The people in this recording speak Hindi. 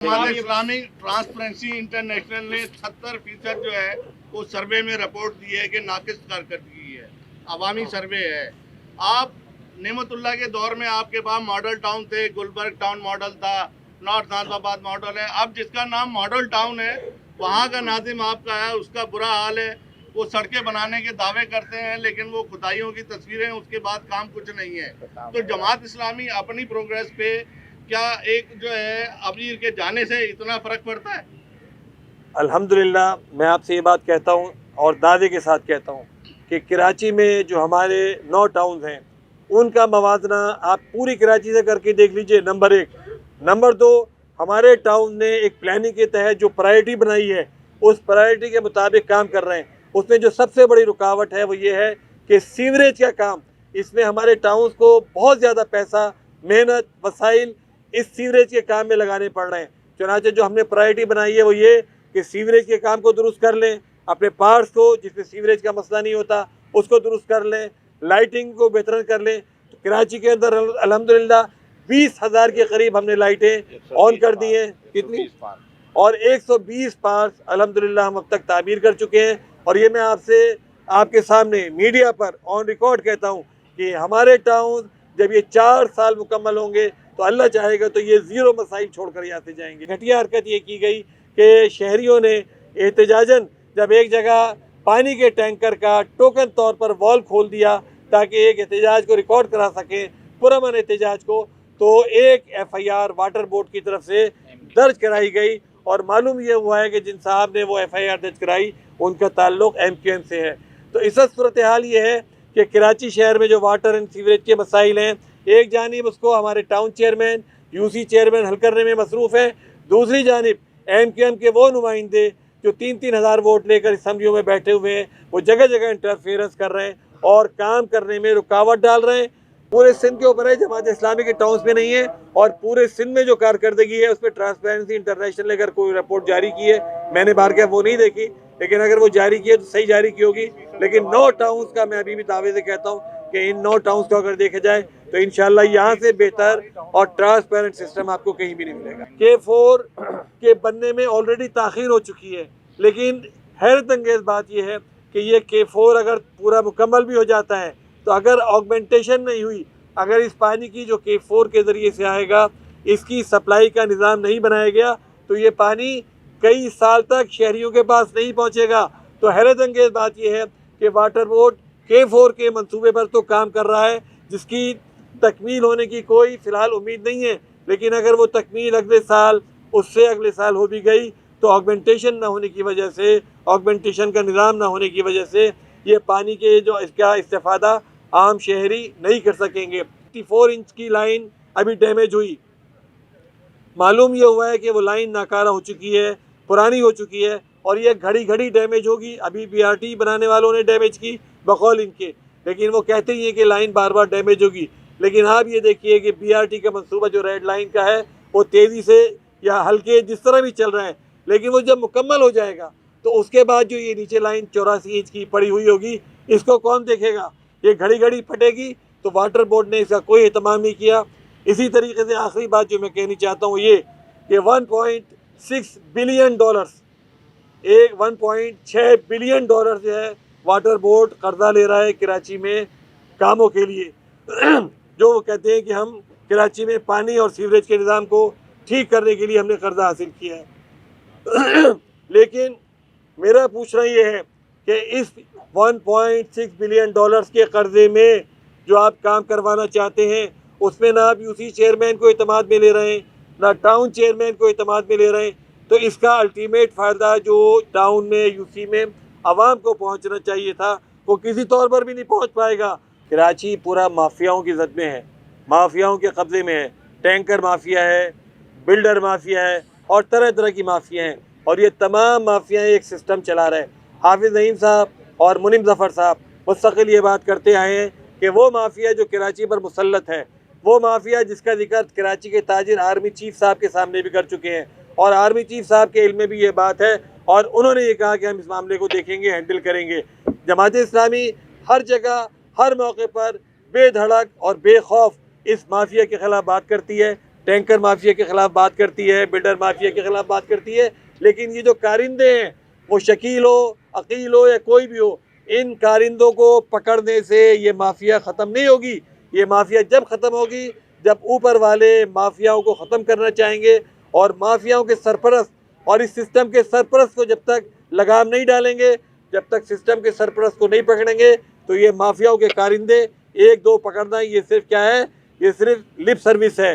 हमारे इस्लामिक ट्रांसपेरेंसी इंटरनेशनल ने 70% जो है वो सर्वे में रिपोर्ट दी है कि नाकिस कारकर्दगी है, अवामी सर्वे है। आप नेमतुल्लाह के दौर में आपके पास मॉडल टाउन थे, गुलबर्ग टाउन मॉडल था, नॉर्थ नाज़िमाबाद मॉडल है। अब जिसका नाम मॉडल टाउन है वहाँ का नाजिम आपका है, उसका बुरा हाल है। वो सड़कें बनाने के दावे करते हैं लेकिन वो खुदाइयों की तस्वीरें, उसके बाद काम कुछ नहीं है। तो जमात इस्लामी अपनी प्रोग्रेस पे क्या एक जो है अमीर के जाने से इतना फर्क पड़ता है? अल्हम्दुलिल्लाह मैं आपसे ये बात कहता हूँ और दावे के साथ कहता हूँ कि कराची में जो हमारे 9 टाउन्स हैं उनका मवाजना आप पूरी कराची से करके देख लीजिए, नंबर 1। नंबर 2, हमारे टाउन ने एक प्लानिंग के तहत जो प्रायोरिटी बनाई है उस प्रायोरिटी के मुताबिक काम कर रहे हैं। उसमें जो सबसे बड़ी रुकावट है वो ये है कि सीवरेज का काम, इसमें हमारे टाउन्स को बहुत ज़्यादा पैसा, मेहनत, वसाइल इस सीवरेज के काम में लगाने पड़ रहे हैं। चुनांचे जो हमने प्रायोरिटी बनाई है वो ये कि सीवरेज के काम को दुरुस्त कर लें, अपने पार्ट्स को जिसमें सीवरेज का मसला नहीं होता उसको दुरुस्त कर लें, लाइटिंग को बेहतर कर लें। तो कराची के अंदर अल्हम्दुलिल्लाह 20,000 के करीब हमने लाइटें ऑन कर दी हैं। कितनी? और 120 पार्ट्स अल्हम्दुलिल्लाह हम अब तक तामीर कर चुके हैं। और ये मैं आपके सामने मीडिया पर ऑन रिकॉर्ड कहता हूँ कि हमारे टाउन जब ये 4 साल मुकम्मल होंगे तो अल्लाह चाहेगा तो ये ज़ीरो मसाइल छोड़कर यहाँ से जाएंगे। घटिया हरकत ये की गई कि शहरियों ने एहतजाजन जब एक जगह पानी के टैंकर का टोकन तौर पर वॉल खोल दिया ताकि एक एहतजाज को रिकॉर्ड करा सकें, पुरअमन एहतजाज को, तो एक FIR वाटर बोर्ड की तरफ से दर्ज कराई गई और मालूम ये हुआ है कि जिन साहब ने वो FIR दर्ज कराई उनका ताल्लुक MQM से है। तो इस सूरत हाल ये है कि कराची शहर में जो वाटर एंड सीवरेज के मसाइल हैं, एक जानिब उसको हमारे टाउन चेयरमैन, UC चेयरमैन हल करने में मसरूफ़ है, दूसरी जानिब MQM के वो नुमाइंदे जो 3-3 हज़ार वोट लेकर असम्बलियों में बैठे हुए हैं वो जगह जगह इंटरफेरेंस कर रहे हैं और काम करने में रुकावट डाल रहे हैं। पूरे सिंध के ऊपर है, जमात इस्लामी के टाउन्स में नहीं है। और पूरे सिंध में जो कारकर्दगी है उस पर ट्रांसपेरेंसी इंटरनेशनल ने अगर कोई रिपोर्ट जारी की है, मैंने बार क्या वो नहीं देखी, लेकिन अगर वो जारी की है तो सही जारी की होगी। लेकिन 9 टाउन्स का मैं अभी भी दावे से कहता हूँ कि इन 9 टाउन्स को अगर देखा जाए तो इंशाल्लाह यहाँ से बेहतर और ट्रांसपेरेंट सिस्टम आपको कहीं भी नहीं मिलेगा। K4 के बनने में ऑलरेडी ताख़ीर हो चुकी है, लेकिन हैरत अंगेज़ बात यह है कि ये K4 अगर पूरा मुकम्मल भी हो जाता है तो अगर ऑगमेंटेशन नहीं हुई, अगर इस पानी की जो K4 के ज़रिए से आएगा इसकी सप्लाई का निज़ाम नहीं बनाया गया तो ये पानी कई साल तक शहरियों के पास नहीं पहुँचेगा। तो हैरत अंगेज़ बात यह है कि वाटर बोर्ड K4 के मंसूबे पर तो काम कर रहा है जिसकी तकमील होने की कोई फ़िलहाल उम्मीद नहीं है, लेकिन अगर वो तकमील अगले साल, उससे अगले साल हो भी गई तो ऑगमेंटेशन ना होने की वजह से, ऑगमेंटेशन का निज़ाम ना होने की वजह से ये पानी के जो इसका इस्तेफ़ादा आम शहरी नहीं कर सकेंगे। 54 इंच की लाइन अभी डैमेज हुई, मालूम ये हुआ है कि वो लाइन नाकारा हो चुकी है, पुरानी हो चुकी है और ये घड़ी घड़ी डैमेज होगी। अभी BRT बनाने वालों ने डैमेज की बकौल इनके, लेकिन वो कहते ही हैं कि लाइन बार बार डैमेज होगी। लेकिन आप ये देखिए कि BRT का मंसूबा जो रेड लाइन का है वो तेज़ी से या हल्के जिस तरह भी चल रहे हैं, लेकिन वो जब मुकम्मल हो जाएगा तो उसके बाद जो ये नीचे लाइन 84 इंच की पड़ी हुई होगी इसको कौन देखेगा? ये घड़ी घड़ी फटेगी। तो वाटर बोर्ड ने इसका कोई एहतमाम नहीं किया। इसी तरीके से आखिरी बात जो मैं कहनी चाहता हूँ ये कि 1.6 बिलियन डॉलर्स, एक 1.6 बिलियन डॉलर जो है वाटर बोर्ड कर्जा ले रहा है कराची में कामों के लिए जो वो कहते हैं कि हम कराची में पानी और सीवरेज के निज़ाम को ठीक करने के लिए हमने कर्जा हासिल किया है लेकिन मेरा पूछना ये है कि इस 1.6 बिलियन डॉलर्स के कर्जे में जो आप काम करवाना चाहते हैं उसमें ना आप UC चेयरमैन को एतमाद में ले रहे हैं, ना टाउन चेयरमैन को एतमाद में ले रहे हैं। तो इसका अल्टीमेट फ़ायदा जो टाउन में, UC में आवाम को पहुंचना चाहिए था वो किसी तौर पर भी नहीं पहुंच पाएगा। कराची पूरा माफियाओं की जद में है, माफियाओं के कब्ज़े में है। टैंकर माफिया है, बिल्डर माफिया है और तरह तरह की माफिया हैं और ये तमाम माफिया एक सिस्टम चला रहे हैं। हाफिज़ नईम साहब और मुनीम ज़फ़र साहब मुस्तक़िल ये बात करते आए हैं कि वो माफिया जो कराची पर मुसल्लत है, वो माफिया जिसका जिक्र कराची के ताजिर आर्मी चीफ साहब के सामने भी कर चुके हैं और आर्मी चीफ साहब के इल्म में भी ये बात है और उन्होंने ये कहा कि हम इस मामले को देखेंगे, हैंडल करेंगे। जमात इस्लामी हर जगह, हर मौके पर बेधड़क और बेखौफ इस माफिया के ख़िलाफ़ बात करती है। टैंकर माफिया के ख़िलाफ़ बात करती है, बिल्डर माफिया के ख़िलाफ़ बात करती है, लेकिन ये जो कारिंदे हैं, वो शकील हो, अकील हो या कोई भी हो, इन कारिंदों को पकड़ने से ये माफिया ख़त्म नहीं होगी। ये माफिया जब ख़त्म होगी जब ऊपर वाले माफियाओं को ख़त्म करना चाहेंगे, और माफियाओं के सरपरस्त और इस सिस्टम के सरपरस्त को जब तक लगाम नहीं डालेंगे, जब तक सिस्टम के सरपरस्त को नहीं पकड़ेंगे, तो ये माफियाओं के कारिंदे एक दो पकड़ना ये सिर्फ क्या है, ये सिर्फ लिप सर्विस है।